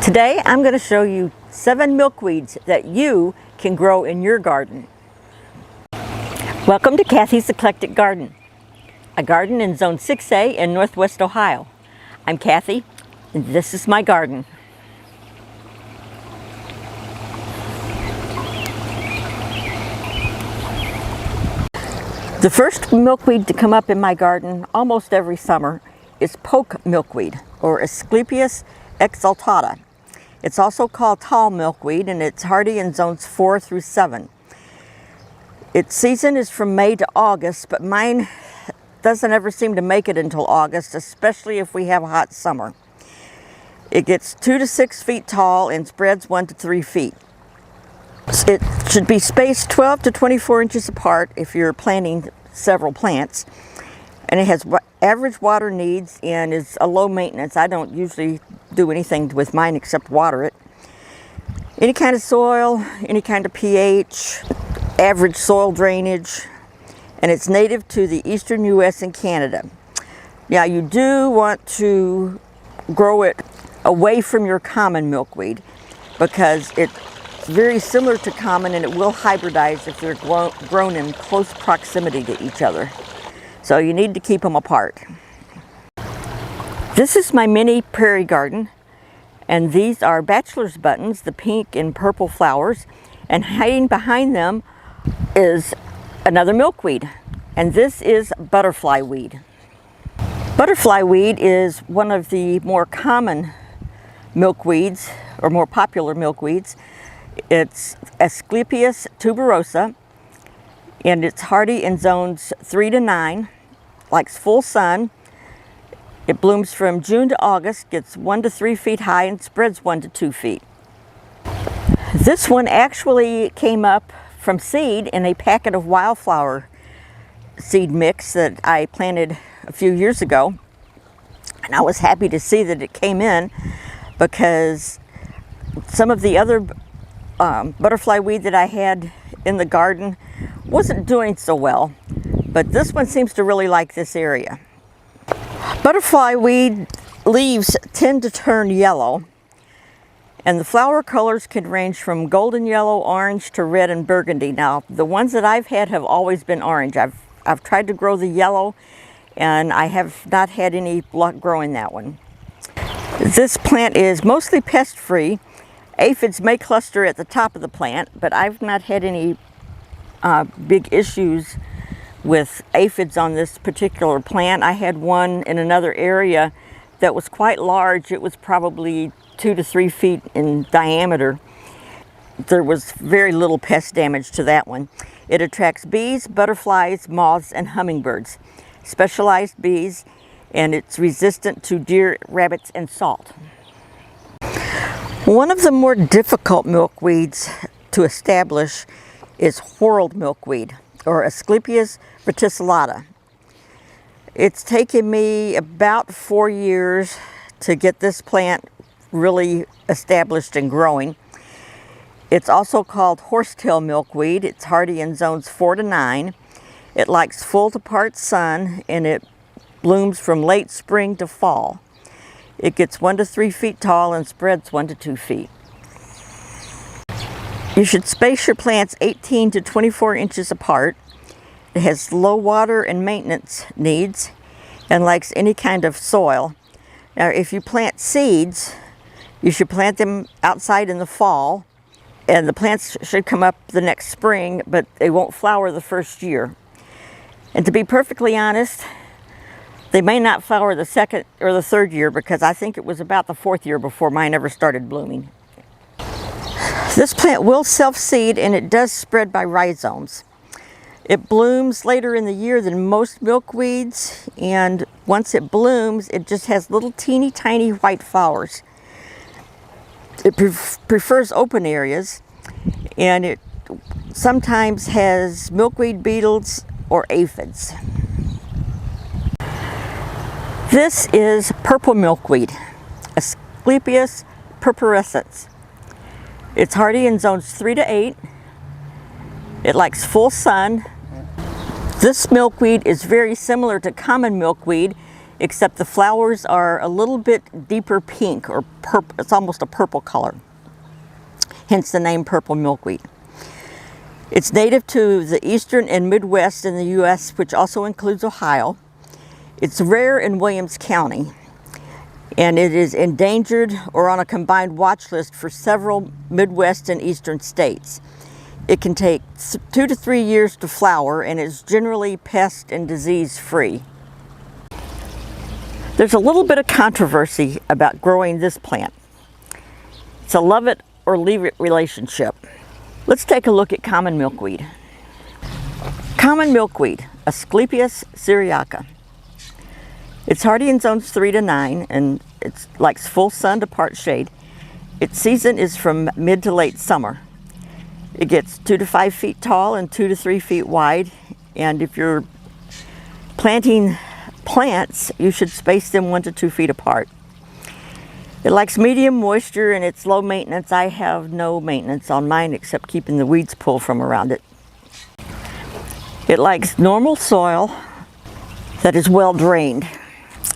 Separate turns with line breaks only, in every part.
Today I'm going to show you 7 milkweeds that you can grow in your garden. Welcome to Cathy's Eclectic Garden, a garden in Zone 6A in Northwest Ohio. I'm Cathy, and this is my garden. The first milkweed to come up in my garden almost every summer is poke milkweed, or Asclepias exaltata. It's also called tall milkweed, and it's hardy in zones 4 through 7. Its season is from May to August, but mine doesn't ever seem to make it until August, especially if we have a hot summer. It gets 2 to 6 feet tall and spreads 1 to 3 feet. It should be spaced 12 to 24 inches apart if you're planting several plants. And it has average water needs and is a low maintenance. I don't usually do anything with mine except water it. Any kind of soil, any kind of pH, average soil drainage, and it's native to the eastern US and Canada. Now you do want to grow it away from your common milkweed because it's very similar to common and it will hybridize if they're grown in close proximity to each other. So you need to keep them apart. This is my mini prairie garden, and these are bachelor's buttons, the pink and purple flowers, and hiding behind them is another milkweed, and this is butterfly weed. Butterfly weed is one of the more common milkweeds, or more popular milkweeds. It's Asclepias tuberosa, and it's hardy in zones 3 to 9, likes full sun. It blooms from June to August, gets 1 to 3 feet high, and spreads 1 to 2 feet. This one actually came up from seed in a packet of wildflower seed mix that I planted a few years ago. And I was happy to see that it came in because some of the other butterfly weed that I had in the garden wasn't doing so well, but this one seems to really like this area. Butterfly weed leaves tend to turn yellow, and the flower colors can range from golden yellow, orange to red and burgundy. Now, the ones that I've had have always been orange. I've tried to grow the yellow, and I have not had any luck growing that one. This plant is mostly pest-free. Aphids may cluster at the top of the plant, but I've not had any big issues with aphids on this particular plant. I had one in another area that was quite large. It was probably 2 to 3 feet in diameter. There was very little pest damage to that one. It attracts bees, butterflies, moths, and hummingbirds, specialized bees, and it's resistant to deer, rabbits, and salt. One of the more difficult milkweeds to establish is whorled milkweed, or Asclepias verticillata. It's taken me about 4 years to get this plant really established and growing. It's also called horsetail milkweed. It's hardy in zones 4 to 9. It likes full to part sun, and it blooms from late spring to fall. It gets 1 to 3 feet tall and spreads 1 to 2 feet. You should space your plants 18 to 24 inches apart. It has low water and maintenance needs and likes any kind of soil. Now, if you plant seeds, you should plant them outside in the fall, and the plants should come up the next spring, but they won't flower the first year. And to be perfectly honest, they may not flower the second or the third year because I think it was about the 4th year before mine ever started blooming. This plant will self-seed, and it does spread by rhizomes. It blooms later in the year than most milkweeds, and once it blooms, it just has little teeny tiny white flowers. It prefers open areas, and it sometimes has milkweed beetles or aphids. This is purple milkweed, Asclepias purpurescens. It's hardy in zones 3 to 8. It likes full sun. This milkweed is very similar to common milkweed except the flowers are a little bit deeper pink or purple. It's almost a purple color, hence the name purple milkweed. It's native to the eastern and Midwest in the U.S., which also includes Ohio. It's rare in Williams County, and it is endangered or on a combined watch list for several Midwest and eastern states. It can take 2 to 3 years to flower and is generally pest and disease free. There's a little bit of controversy about growing this plant. It's a love it or leave it relationship. Let's take a look at common milkweed. Common milkweed, Asclepias syriaca. It's hardy in zones 3 to 9 and it likes full sun to part shade. Its season is from mid to late summer. It gets 2 to 5 feet tall and 2 to 3 feet wide, and if you're planting plants, you should space them 1 to 2 feet apart. It likes medium moisture and it's low maintenance. I have no maintenance on mine except keeping the weeds pulled from around it. It likes normal soil that is well drained.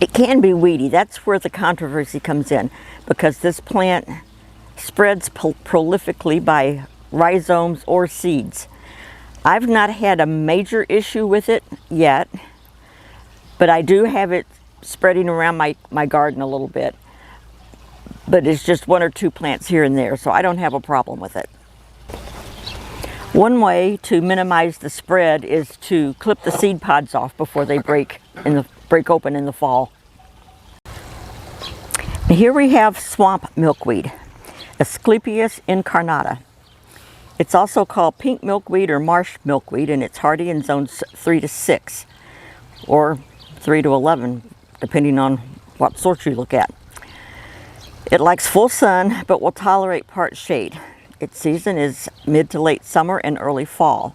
It can be weedy. That's where the controversy comes in, because this plant spreads prolifically by rhizomes or seeds. I've not had a major issue with it yet, but I do have it spreading around my garden a little bit. But it's just 1 or 2 plants here and there, so I don't have a problem with it. One way to minimize the spread is to clip the seed pods off before they break open in the fall. And here we have swamp milkweed, Asclepias incarnata. It's also called pink milkweed or marsh milkweed, and it's hardy in zones 3 to 6 or 3 to 11, depending on what sort you look at. It likes full sun, but will tolerate part shade. Its season is mid to late summer and early fall.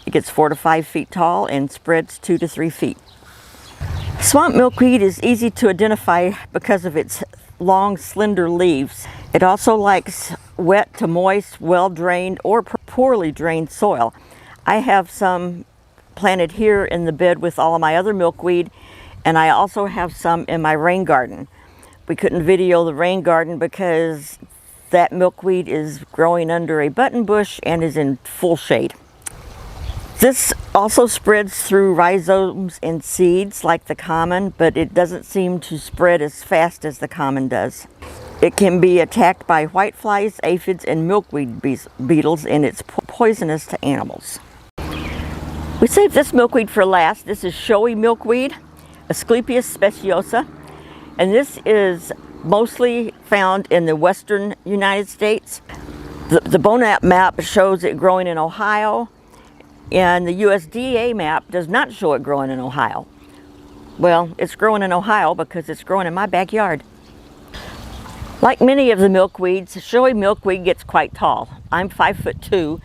It gets 4 to 5 feet tall and spreads 2 to 3 feet. Swamp milkweed is easy to identify because of its long, slender leaves. It also likes wet to moist, well-drained or poorly drained soil. I have some planted here in the bed with all of my other milkweed, and I also have some in my rain garden. We couldn't video the rain garden because that milkweed is growing under a button bush and is in full shade. This also spreads through rhizomes and seeds like the common, but it doesn't seem to spread as fast as the common does. It can be attacked by whiteflies, aphids, and milkweed beetles, and it's poisonous to animals. We saved this milkweed for last. This is Showy milkweed, Asclepias speciosa. And this is mostly found in the western United States. The BONAP map shows it growing in Ohio, and the USDA map does not show it growing in Ohio. Well, it's growing in Ohio because it's growing in my backyard. Like many of the milkweeds, Showy milkweed gets quite tall. I'm 5'2",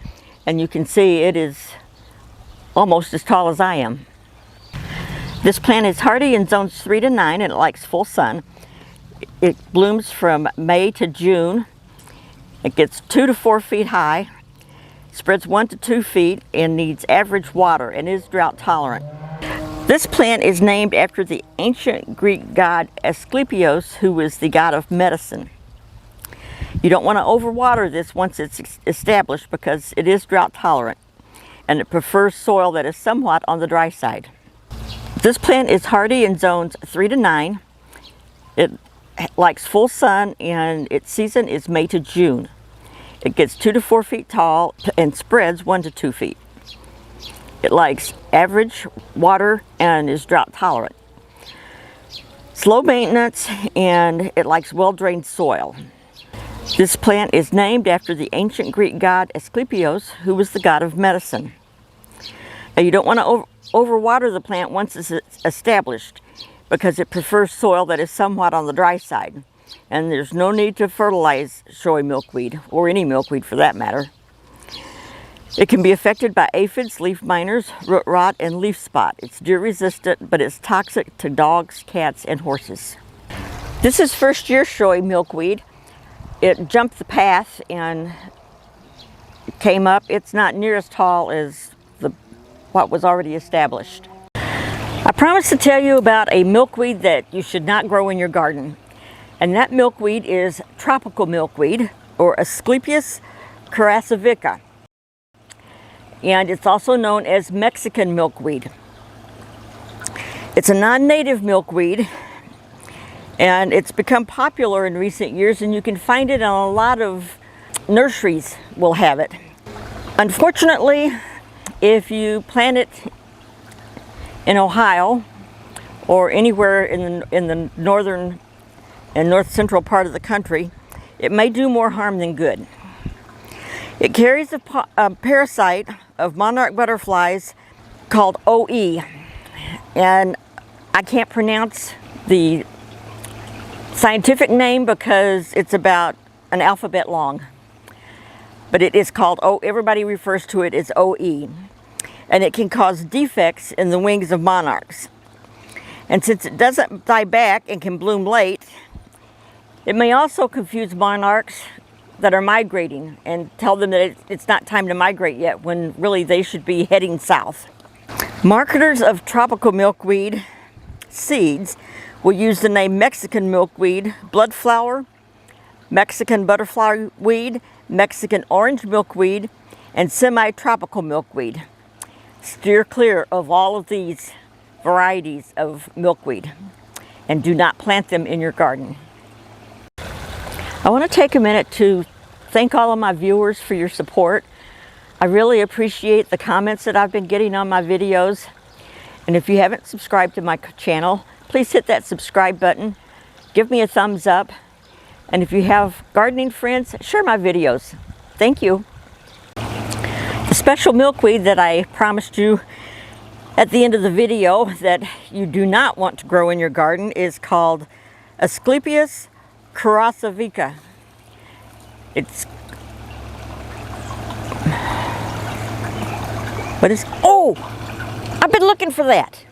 and you can see it is almost as tall as I am. This plant is hardy in zones 3 to 9 and it likes full sun. It blooms from May to June. It gets 2 to 4 feet high, spreads 1 to 2 feet, and needs average water and is drought tolerant. This plant is named after the ancient Greek god Asclepios, who was the god of medicine. You don't want to overwater this once it's established because it is drought tolerant and it prefers soil that is somewhat on the dry side. This plant is hardy in zones 3 to 9. It likes full sun and its season is May to June. It gets 2 to 4 feet tall and spreads 1 to 2 feet. It likes average water and is drought tolerant. It's low maintenance and it likes well-drained soil. This plant is named after the ancient Greek god Asclepios, who was the god of medicine. Now you don't want to overwater the plant once it's established because it prefers soil that is somewhat on the dry side. And there's no need to fertilize Showy milkweed, or any milkweed for that matter. It can be affected by aphids, leaf miners, root rot, and leaf spot. It's deer resistant, but it's toxic to dogs, cats, and horses. This is first year Showy milkweed. It jumped the path and came up. It's not near as tall as what was already established. I Promise to tell you about a milkweed that you should not grow in your garden. And that milkweed is tropical milkweed, or Asclepias crassivica. And it's also known as Mexican milkweed. It's a non-native milkweed, and it's become popular in recent years, and you can find it in a lot of nurseries will have it. Unfortunately, if you plant it in Ohio or anywhere in the northern and north central part of the country, it may do more harm than good. It carries a parasite of monarch butterflies called OE, and I can't pronounce the scientific name because it's about an alphabet long, but it is called everybody refers to it as OE, and it can cause defects in the wings of monarchs. And since it doesn't die back and can bloom late, it may also confuse monarchs that are migrating and tell them that it's not time to migrate yet, when really they should be heading south. Marketers of tropical milkweed seeds will use the name Mexican milkweed, bloodflower, Mexican butterfly weed, Mexican orange milkweed, and semi-tropical milkweed. Steer clear of all of these varieties of milkweed and do not plant them in your garden. I want to take a minute to thank all of my viewers for your support. I really appreciate the comments that I've been getting on my videos. And if you haven't subscribed to my channel, please hit that subscribe button. Give me a thumbs up. And if you have gardening friends, share my videos. Thank you. The special milkweed that I promised you at the end of the video that you do not want to grow in your garden is called Asclepias crassivica. Oh, I've been looking for that.